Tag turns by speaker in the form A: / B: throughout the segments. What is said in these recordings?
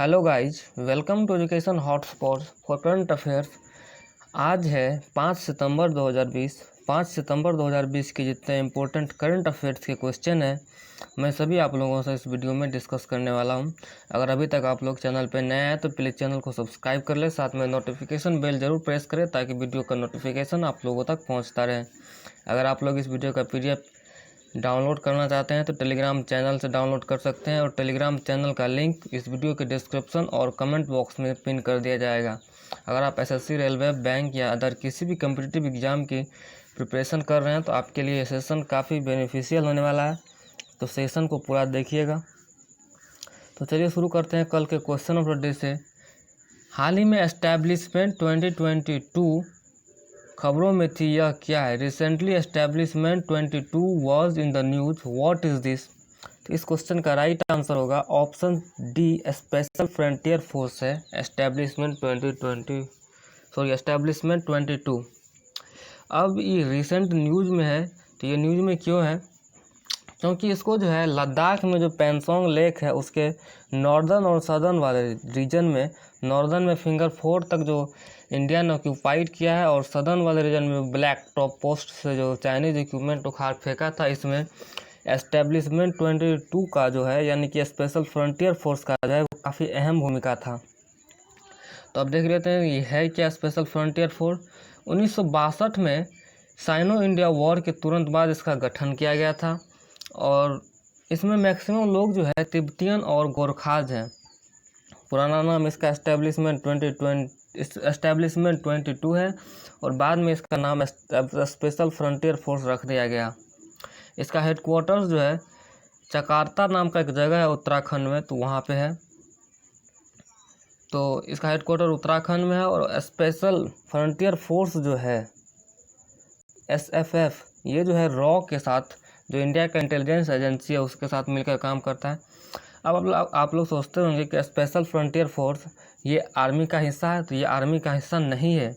A: Hello guys, welcome to Education Hotspot for current affairs. आज है 5 सितंबर 2020। 5 सितंबर 2020 के जितने इम्पोर्टेंट करंट अफेयर्स के क्वेश्चन हैं मैं सभी आप लोगों से इस वीडियो में डिस्कस करने वाला हूं। अगर अभी तक आप लोग चैनल पर नए हैं तो प्लीज़ चैनल को सब्सक्राइब कर ले, साथ में नोटिफिकेशन बेल जरूर प्रेस करें ताकि वीडियो का नोटिफिकेशन आप लोगों तक पहुँचता रहे। अगर आप लोग इस वीडियो का PDF डाउनलोड करना चाहते हैं तो टेलीग्राम चैनल से डाउनलोड कर सकते हैं और टेलीग्राम चैनल का लिंक इस वीडियो के डिस्क्रिप्शन और कमेंट बॉक्स में पिन कर दिया जाएगा। अगर आप SSC, रेलवे, बैंक या अदर किसी भी कम्पिटिटिव एग्ज़ाम की प्रिपरेशन कर रहे हैं तो आपके लिए ये सेशन काफ़ी बेनिफिशियल होने वाला है, तो सेशन को पूरा देखिएगा। तो चलिए शुरू करते हैं कल के क्वेश्चन ऑफ द डे से। हाल ही में एस्टैब्लिशमेंट 2022 खबरों में थी, यह क्या है? Recently establishment 22 was in the news, what is this? तो इस क्वेश्चन का राइट आंसर होगा option D, special frontier force है एस्टैब्लिशमेंट 22। अब ये रिसेंट न्यूज़ में है, तो ये न्यूज़ में क्यों है? क्योंकि इसको जो है लद्दाख में जो पेंसोंग लेक है उसके नॉर्दर्न और सदर्न वाले रीजन में, नॉर्दर्न में फिंगर 4 तक जो इंडिया ने ऑक्यूपाइड किया है और सदर्न वाले रीजन में ब्लैक टॉप पोस्ट से जो चाइनीज इक्विपमेंट उखाड़ फेंका था, इसमें एस्टेब्लिशमेंट 22 का जो है यानी कि स्पेशल फ्रंटियर फोर्स का जो है वो काफ़ी अहम भूमिका था। तो अब देख लेते हैं ये है क्या स्पेशल फ्रंटियर फोर्स। 1962 में साइनो इंडिया वॉर के तुरंत बाद इसका गठन किया गया था और इसमें मैक्सिमम लोग जो है तिब्बतियन और गोरखाज हैं। पुराना नाम इसका एस्टेब्लिशमेंट 22 है और बाद में इसका नाम स्पेशल फ्रंटियर फोर्स रख दिया गया। इसका हेडक्वार्टर्स जो है जकार्ता नाम का एक जगह है उत्तराखंड में, तो वहाँ पे है। तो इसका हेडक्वार्टर उत्तराखंड में है और स्पेशल फ्रंटियर फोर्स जो है SFF, ये जो है रॉ के साथ, जो इंडिया का इंटेलिजेंस एजेंसी है, उसके साथ मिलकर काम करता है। अब आप लोग सोचते होंगे कि स्पेशल फ्रंटियर फोर्स ये आर्मी का हिस्सा है, तो ये आर्मी का हिस्सा नहीं है।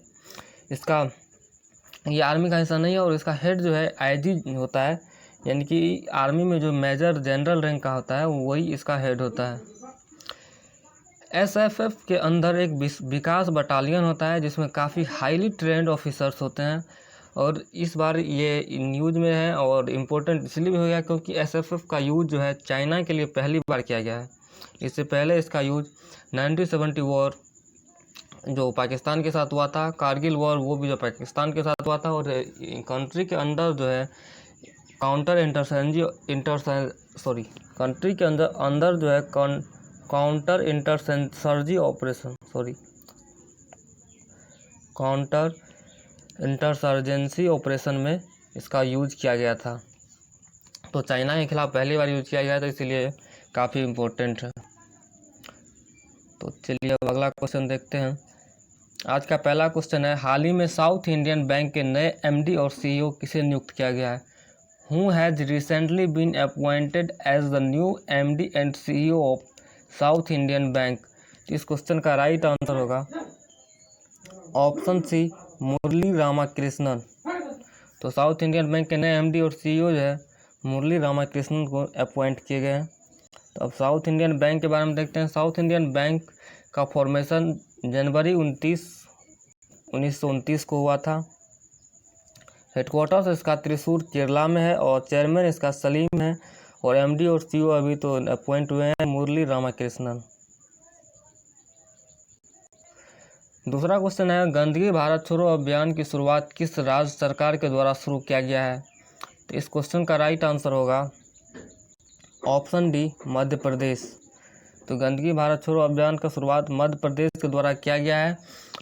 A: ये आर्मी का हिस्सा नहीं है और इसका हेड जो है IG होता है, यानी कि आर्मी में जो मेजर जनरल रैंक का होता है वही इसका हेड होता है। SFF के अंदर एक विकास बटालियन होता है जिसमें काफ़ी हाईली ट्रेंड ऑफिसर्स होते हैं और इस बार ये न्यूज़ में है और इम्पोर्टेंट इसलिए भी हो गया क्योंकि SFF का यूज़ जो है चाइना के लिए पहली बार किया गया है। इससे पहले इसका यूज़ 1970 वॉर जो पाकिस्तान के साथ हुआ था, कारगिल वॉर वो भी जो पाकिस्तान के साथ हुआ था, और कंट्री के अंदर जो है कंट्री के अंदर जो है काउंटर इंटरसर्जेंसी ऑपरेशन में इसका यूज किया गया था। तो चाइना के खिलाफ पहली बार यूज किया गया था, इसीलिए काफ़ी इम्पोर्टेंट है। तो चलिए अब अगला क्वेश्चन देखते हैं। आज का पहला क्वेश्चन है, हाल ही में साउथ इंडियन बैंक के नए MD और CEO किसे नियुक्त किया गया है? Who has recently been appointed as the new MD and CEO of south Indian bank? इस क्वेश्चन का राइट आंसर होगा ऑप्शन सी, मुरली रामाकृष्णन। तो साउथ इंडियन बैंक के नए MD और CEO जो है मुरली रामाकृष्णन को अपॉइंट किए गए हैं। तो अब साउथ इंडियन बैंक के बारे में देखते हैं। साउथ इंडियन बैंक का फॉर्मेशन जनवरी 1929 को हुआ था। हेडक्वार्टर्स इसका त्रिशूर केरला में है और चेयरमैन इसका सलीम है और MD और CEO अभी तो अपॉइंट हुए हैं मुरली रामाकृष्णन। दूसरा क्वेश्चन है, गंदगी भारत छोड़ो अभियान की शुरुआत किस राज्य सरकार के द्वारा शुरू किया गया है? तो इस क्वेश्चन का राइट आंसर होगा ऑप्शन डी, मध्य प्रदेश। तो गंदगी भारत छोड़ो अभियान का शुरुआत मध्य प्रदेश के द्वारा किया गया है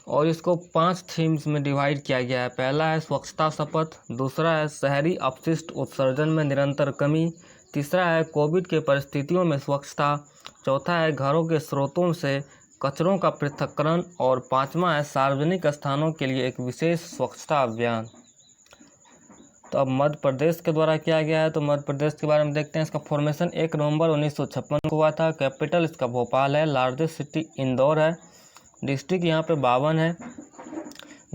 A: और इसको 5 थीम्स में डिवाइड किया गया है। पहला है स्वच्छता शपथ, दूसरा है शहरी अपशिष्ट उत्सर्जन में निरंतर कमी, तीसरा है कोविड के परिस्थितियों में स्वच्छता, चौथा है घरों के स्रोतों से कचरों का पृथक्करण और पांचवा है सार्वजनिक स्थानों के लिए एक विशेष स्वच्छता अभियान। तो अब मध्य प्रदेश के द्वारा किया गया है, तो मध्य प्रदेश के बारे में देखते हैं। इसका फॉर्मेशन 1 नवंबर 1956 को हुआ था। कैपिटल इसका भोपाल है। लार्जेस्ट सिटी इंदौर है। डिस्ट्रिक्ट यहाँ पे 52 है।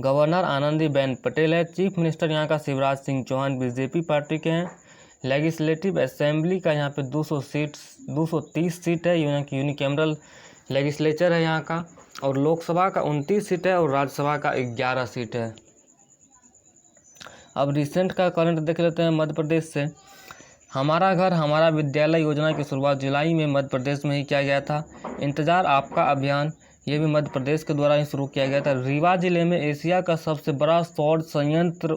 A: गवर्नर आनंदीबेन पटेल है। चीफ मिनिस्टर यहाँ का शिवराज सिंह चौहान BJP पार्टी के हैं। लेजिस्लेटिव असेंबली का यहाँ पे 230 सीट है, यूनिकैमरल लेजिस्लेचर है यहाँ का, और लोकसभा का 29 सीट है और राज्यसभा का 11 सीट है। अब रिसेंट का करंट देख लेते हैं मध्य प्रदेश से। हमारा घर हमारा विद्यालय योजना की शुरुआत जुलाई में मध्य प्रदेश में ही किया गया था। इंतजार आपका अभियान, ये भी मध्य प्रदेश के द्वारा ही शुरू किया गया था। रीवा जिले में एशिया का सबसे बड़ा सौर संयंत्र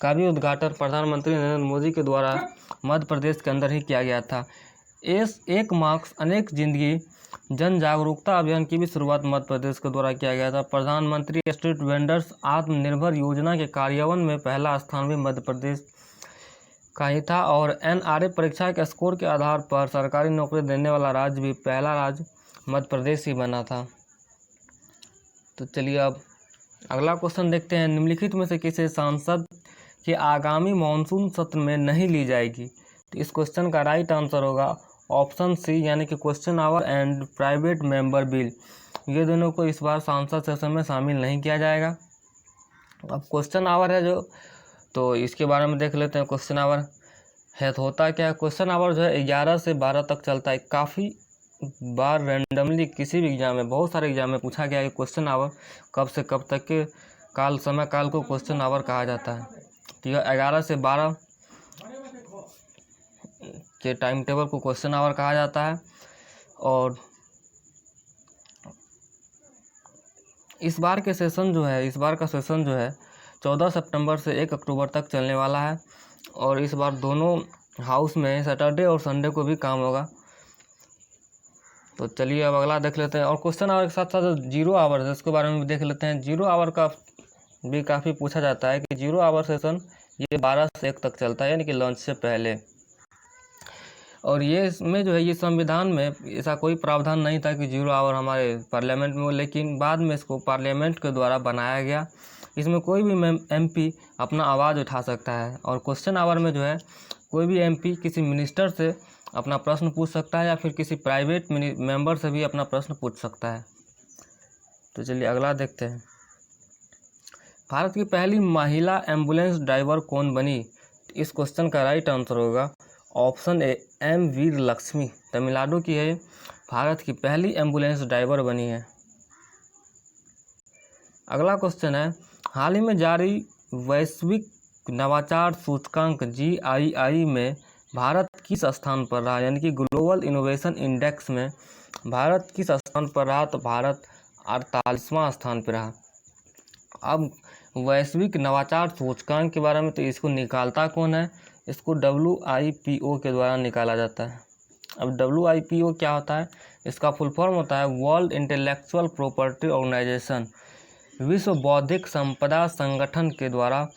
A: का भी उद्घाटन प्रधानमंत्री नरेंद्र मोदी के द्वारा मध्य प्रदेश के अंदर ही किया गया था। एक मास्क अनेक जिंदगी जन जागरूकता अभियान की भी शुरुआत मध्य प्रदेश के द्वारा किया गया था। प्रधानमंत्री स्ट्रीट वेंडर्स आत्मनिर्भर योजना के कार्यान्वयन में पहला स्थान भी मध्य प्रदेश का ही था। और NRA परीक्षा के स्कोर के आधार पर सरकारी नौकरी देने वाला राज्य भी पहला राज्य मध्य प्रदेश ही बना था। तो चलिए अब अगला क्वेश्चन देखते हैं। निम्नलिखित में से किसे सांसद के आगामी मानसून सत्र में नहीं ली जाएगी? तो इस क्वेश्चन का राइट आंसर होगा ऑप्शन सी, यानी कि question our and private member bill. ये दोनों को इस बार सांसद सेशन में शामिल नहीं किया जाएगा। अब क्वेश्चन आवर है जो, तो इसके बारे में देख लेते हैं। क्वेश्चन आवर है तो होता क्या है? क्वेश्चन आवर जो है 11 से 12 तक चलता है। काफ़ी बार रैंडमली किसी भी एग्जाम में, बहुत सारे एग्जाम में पूछा गया है कि क्वेश्चन आवर कब से कब तक के समय काल को क्वेश्चन आवर कहा जाता है। तो यह 11 से 12 के टाइम टेबल को क्वेश्चन आवर कहा जाता है। और इस बार का सेशन जो है 14 सितंबर से 1 अक्टूबर तक चलने वाला है। और इस बार दोनों हाउस में सैटरडे और संडे को भी काम होगा। तो चलिए अब अगला देख लेते हैं। और क्वेश्चन आवर के साथ साथ जीरो आवर है, इसके बारे में भी देख लेते हैं। जीरो आवर का भी काफ़ी पूछा जाता है कि जीरो आवर सेशन ये 12 से 1 तक चलता है, यानी कि लंच से पहले। और ये इसमें जो है, ये संविधान में ऐसा कोई प्रावधान नहीं था कि जीरो आवर हमारे पार्लियामेंट में हो, लेकिन बाद में इसको पार्लियामेंट के द्वारा बनाया गया। इसमें कोई भी MP अपना आवाज़ उठा सकता है। और क्वेश्चन आवर में जो है कोई भी MP किसी मिनिस्टर से अपना प्रश्न पूछ सकता है या फिर किसी प्राइवेट मेंबर से भी अपना प्रश्न पूछ सकता है। तो चलिए अगला देखते हैं। भारत की पहली महिला एम्बुलेंस ड्राइवर कौन बनी? इस क्वेश्चन का राइट आंसर होगा ऑप्शन ए, M वीर लक्ष्मी। तमिलनाडु की है, भारत की पहली एम्बुलेंस ड्राइवर बनी है। अगला क्वेश्चन है, हाल ही में जारी वैश्विक नवाचार सूचकांक GII में भारत किस स्थान पर रहा? यानी कि ग्लोबल इनोवेशन इंडेक्स में भारत किस स्थान पर रहा? तो भारत 48वां स्थान पर रहा। अब वैश्विक नवाचार सूचकांक के बारे में, तो इसको निकालता कौन है? इसको WIPO के द्वारा निकाला जाता है। अब WIPO क्या होता है? इसका फुल फॉर्म होता है वर्ल्ड इंटेलेक्चुअल प्रॉपर्टी ऑर्गेनाइजेशन। विश्व बौद्धिक संपदा संगठन के द्वारा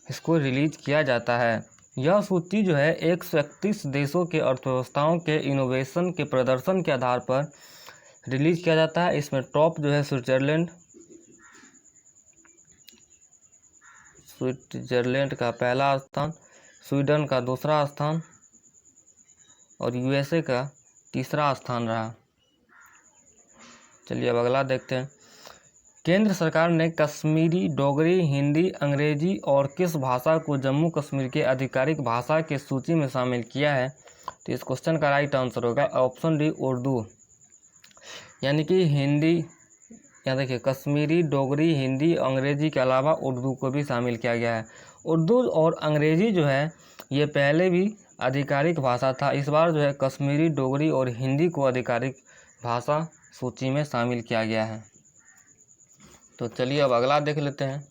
A: इसको रिलीज किया जाता है। यह सूची जो है 131 देशों के अर्थव्यवस्थाओं के इनोवेशन के प्रदर्शन के आधार पर रिलीज किया जाता है। इसमें टॉप जो है स्विट्जरलैंड का पहला स्थान, स्वीडन का दूसरा स्थान और USA का तीसरा स्थान रहा। चलिए अब अगला देखते हैं। केंद्र सरकार ने कश्मीरी, डोगरी, हिंदी, अंग्रेजी और किस भाषा को जम्मू कश्मीर के आधिकारिक भाषा के सूची में शामिल किया है? तो इस क्वेश्चन का राइट आंसर होगा ऑप्शन डी, उर्दू। यानी कि हिंदी, यहाँ देखिए कश्मीरी, डोगरी, हिंदी, अंग्रेजी के अलावा उर्दू को भी शामिल किया गया है। उर्दू और अंग्रेजी जो है ये पहले भी आधिकारिक भाषा था। इस बार जो है कश्मीरी, डोगरी और हिंदी को आधिकारिक भाषा सूची में शामिल किया गया है। तो चलिए अब अगला देख लेते हैं।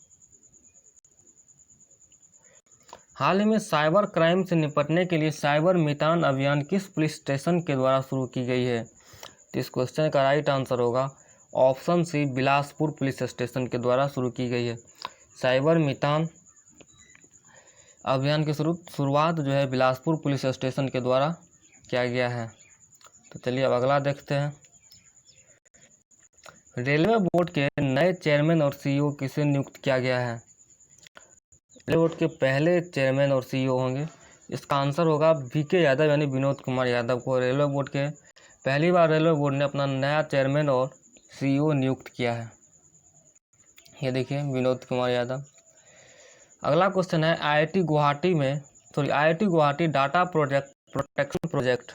A: हाल ही में साइबर क्राइम से निपटने के लिए साइबर मितान अभियान किस पुलिस स्टेशन के द्वारा शुरू की गई है? तो इस क्वेश्चन का राइट आंसर होगा option C, Bilaspur police station के द्वारा शुरू की गई है। साइबर मितान अभियान की शुरुआत जो है बिलासपुर पुलिस स्टेशन के द्वारा किया गया है। तो चलिए अब अगला देखते हैं। रेलवे बोर्ड के नए चेयरमैन और CEO किसे नियुक्त किया गया है? रेलवे बोर्ड के पहले चेयरमैन और CEO होंगे, इसका आंसर होगा VK यादव, यानी विनोद कुमार यादव को रेलवे बोर्ड के पहली बार रेलवे बोर्ड ने अपना नया चेयरमैन और CEO नियुक्त किया है। ये देखिए विनोद कुमार यादव। अगला क्वेश्चन है, IIT Guwahati data protection project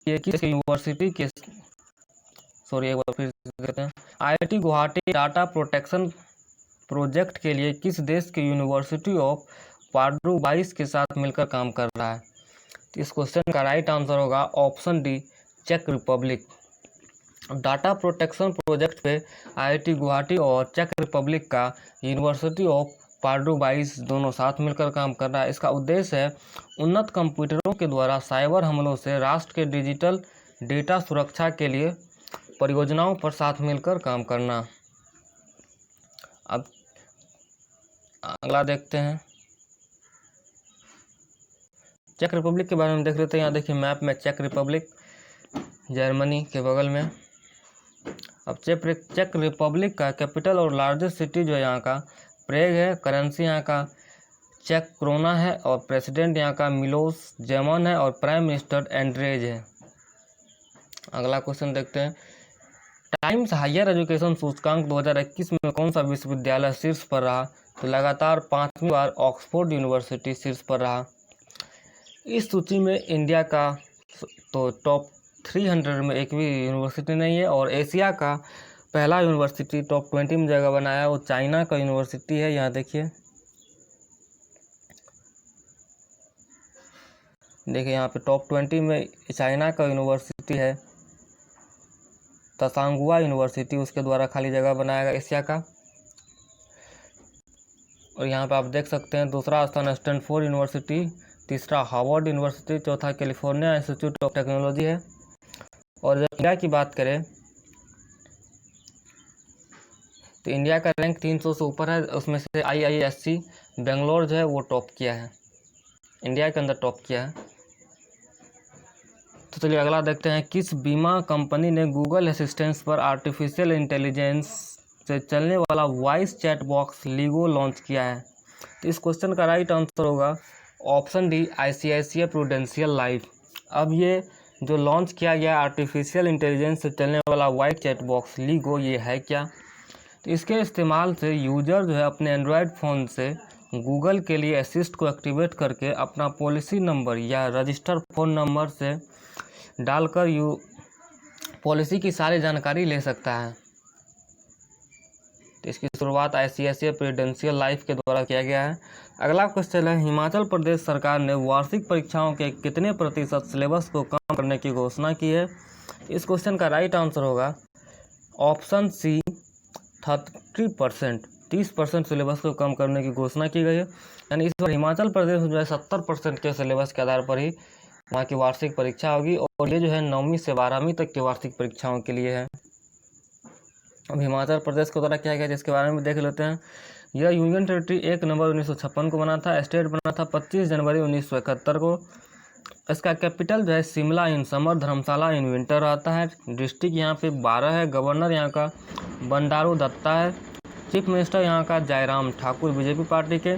A: ये किस यूनिवर्सिटी के एक बार फिर देखते हैं। IIT Guwahati data protection project के लिए किस देश की यूनिवर्सिटी ऑफ पाडुवाई के साथ मिलकर काम कर रहा है? तो इस क्वेश्चन का राइट आंसर होगा ऑप्शन डी, चेक रिपब्लिक। डाटा प्रोटेक्शन प्रोजेक्ट पे IIT गुवाहाटी और चेक रिपब्लिक का यूनिवर्सिटी ऑफ पाडुवाई दोनों साथ मिलकर काम कर रहा है। इसका उद्देश्य है उन्नत कंप्यूटरों के द्वारा साइबर हमलों से राष्ट्र के डिजिटल डेटा सुरक्षा के लिए परियोजनाओं पर साथ मिलकर काम करना। अब अगला देखते हैं, चेक रिपब्लिक के बारे में देख लेते हैं। यहाँ देखिए मैप में चेक रिपब्लिक जर्मनी के बगल में। अब चेक रिपब्लिक का कैपिटल और लार्जेस्ट सिटी जो है यहाँ का प्रेग है, करेंसी यहाँ का चेक क्रोना है और प्रेसिडेंट यहाँ का मिलोस जेमन है और प्राइम मिनिस्टर एंड्रेज है। अगला क्वेश्चन देखते हैं, टाइम्स हायर एजुकेशन सूचकांक 2021 में कौन सा विश्वविद्यालय शीर्ष पर रहा? तो लगातार 5वीं बार ऑक्सफोर्ड यूनिवर्सिटी शीर्ष पर रहा। इस सूची में इंडिया का तो टॉप 300 में एक भी यूनिवर्सिटी नहीं है और एशिया का पहला यूनिवर्सिटी टॉप 20 में जगह बनाया वो चाइना का यूनिवर्सिटी है। यहाँ देखिए यहाँ पे टॉप 20 में चाइना का यूनिवर्सिटी है तसांगुआ यूनिवर्सिटी, उसके द्वारा खाली जगह बनाया गया एशिया का। और यहाँ पे आप देख सकते हैं दूसरा स्थान स्टैनफोर्ड यूनिवर्सिटी, तीसरा हार्वर्ड यूनिवर्सिटी, चौथा कैलिफोर्निया इंस्टीट्यूट ऑफ टेक्नोलॉजी है। और जब इंडिया की बात करें तो इंडिया का रैंक 300 से ऊपर है, उसमें से IISc बेंगलोर जो है वो टॉप किया है, इंडिया के अंदर टॉप किया है। तो चलिए अगला देखते हैं, किस बीमा कंपनी ने गूगल असिस्टेंट पर आर्टिफिशियल इंटेलिजेंस से चलने वाला voice chat box LIGO launch किया है? तो इस क्वेश्चन का राइट आंसर होगा option D, ICICI prudential life. अब ये जो लॉन्च किया गया आर्टिफिशियल इंटेलिजेंस से चलने वाला वॉइस चैट बॉक्स लीगो, ये है क्या? तो इसके इस्तेमाल से यूजर जो है अपने एंड्रॉयड फ़ोन से गूगल के लिए असिस्ट को एक्टिवेट करके अपना पॉलिसी नंबर या रजिस्टर फ़ोन नंबर से डालकर पॉलिसी की सारी जानकारी ले सकता है। तो इसकी शुरुआत ICICI प्रूडेंशियल लाइफ के द्वारा किया गया है। अगला क्वेश्चन है, हिमाचल प्रदेश सरकार ने वार्षिक परीक्षाओं के कितने प्रतिशत सिलेबस को कम करने की घोषणा की है? इस क्वेश्चन का राइट आंसर होगा ऑप्शन सी, 30%। 30% सिलेबस को कम करने की घोषणा की गई है। यानी इस बार हिमाचल प्रदेश में जो है 70% के सिलेबस के आधार पर ही वहाँ की वार्षिक परीक्षा होगी और ये जो है 9वीं से 12वीं तक की वार्षिक परीक्षाओं के लिए है। अब हिमाचल प्रदेश के द्वारा क्या गया जिसके बारे में देख लेते हैं। यह यूनियन टेरिटरी 1 नवंबर 1956 को बना था। स्टेट बना था 25 जनवरी 1971 को। इसका कैपिटल जो है Shimla in summer, Dharamshala in winter आता है। डिस्ट्रिक्ट यहाँ पे 12 है। गवर्नर यहाँ का बंडारू दत्ता है। चीफ मिनिस्टर यहाँ का जयराम ठाकुर बीजेपी पार्टी के।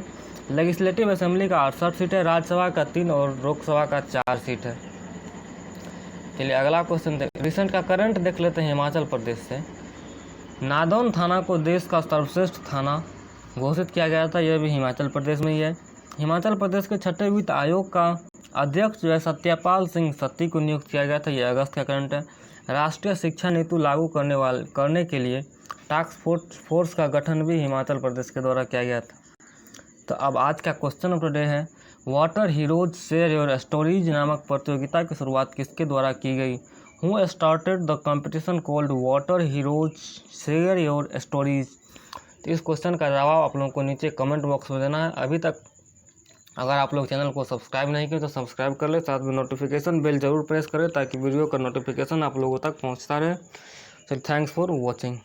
A: लेजिस्लेटिव असेंबली का 68 सीट है। राज्यसभा का 3 और लोकसभा का 4 सीट है। चलिए अगला क्वेश्चन रिसेंट का करंट देख लेते हैं हिमाचल प्रदेश से। नादौन थाना को देश का सर्वश्रेष्ठ थाना घोषित किया गया था, यह भी हिमाचल प्रदेश में ही है। हिमाचल प्रदेश के 6ठे वित्त आयोग का अध्यक्ष जो है सत्यपाल सिंह सत्ती को नियुक्त किया गया था, यह अगस्त का करंट है। राष्ट्रीय शिक्षा नीति लागू करने के लिए टास्क फोर्स का गठन भी हिमाचल प्रदेश के द्वारा किया गया था। तो अब आज का क्वेश्चन ऑफ द डे है, water heroes share your stories नामक प्रतियोगिता की शुरुआत किसके द्वारा की गई? Who started the competition called water heroes share your stories? तो इस क्वेश्चन का जवाब आप लोगों को नीचे कमेंट बॉक्स में देना है। अभी तक अगर आप लोग चैनल को सब्सक्राइब नहीं किए तो सब्सक्राइब कर ले, साथ में नोटिफिकेशन बेल जरूर प्रेस करें ताकि वीडियो का नोटिफिकेशन आप लोगों तक पहुंचता रहे। So thanks for watching.